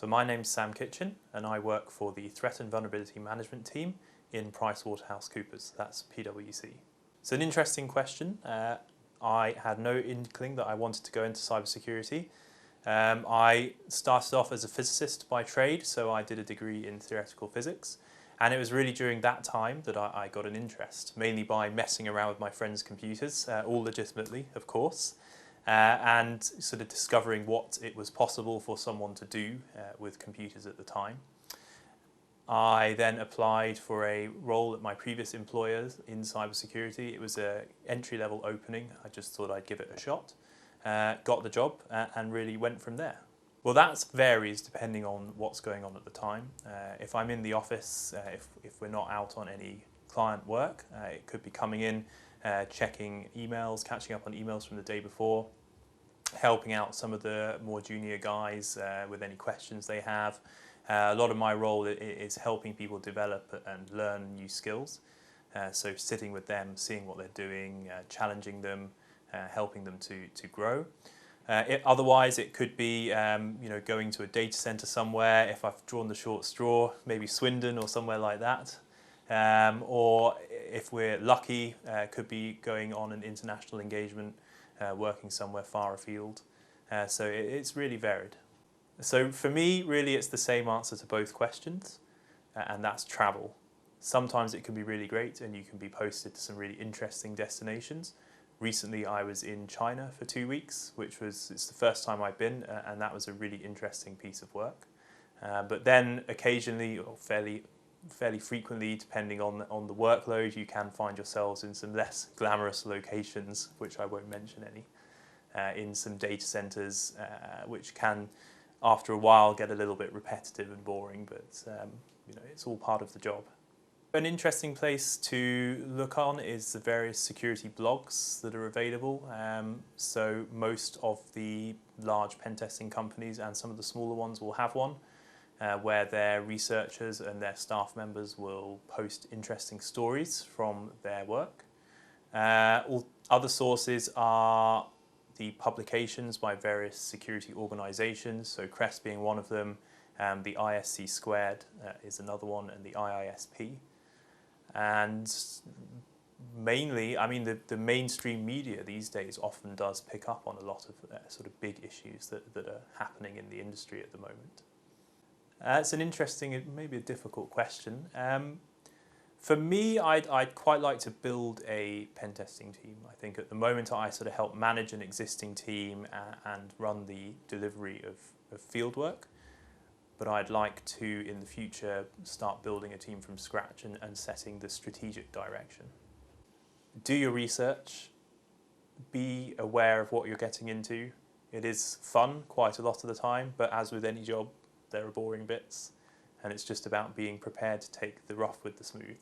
So my name's Sam Kitchen and I work for the Threat and Vulnerability Management team in PricewaterhouseCoopers, that's PwC. It's an interesting question. I had no inkling that I wanted to go into cybersecurity. I started off as a physicist by trade, so I did a degree in theoretical physics. And it was really during that time that I got an interest, mainly by messing around with my friends' computers, all legitimately, of course, and sort of discovering what it was possible for someone to do with computers at the time. I then applied for a role at my previous employer in cybersecurity. It was an entry-level opening. I just thought I'd give it a shot. Got the job and really went from there. Well, that varies depending on what's going on at the time. If I'm in the office, if we're not out on any client work, it could be coming in, checking emails, catching up on emails from the day before, helping out some of the more junior guys with any questions they have. A lot of my role is helping people develop and learn new skills. So sitting with them, seeing what they're doing, challenging them, helping them to grow. Otherwise, it could be going to a data center somewhere. If I've drawn the short straw, maybe Swindon or somewhere like that. Or if we're lucky, could be going on an international engagement, working somewhere far afield. So it's really varied. So for me, really, it's the same answer to both questions, and that's travel. Sometimes it can be really great and you can be posted to some really interesting destinations. Recently, I was in China for 2 weeks, it's the first time I've been, and that was a really interesting piece of work. But then occasionally, or fairly frequently, depending on the workload, you can find yourselves in some less glamorous locations, which I won't mention any, in some data centers, which can, after a while, get a little bit repetitive and boring, but it's all part of the job. An interesting place to look on is the various security blogs that are available. So most of the large pen testing companies and some of the smaller ones will have one where their researchers and their staff members will post interesting stories from their work. Other sources are the publications by various security organizations, so CREST being one of them, the ISC squared is another one, and the IISP. And mainly, I mean, the mainstream media these days often does pick up on a lot of sort of big issues that are happening in the industry at the moment. It's an interesting and maybe a difficult question. For me, I'd quite like to build a pen testing team. I think at the moment I sort of help manage an existing team and run the delivery of field work. But I'd like to, in the future, start building a team from scratch and setting the strategic direction. Do your research, be aware of what you're getting into. It is fun quite a lot of the time, but as with any job, there are boring bits, and it's just about being prepared to take the rough with the smooth.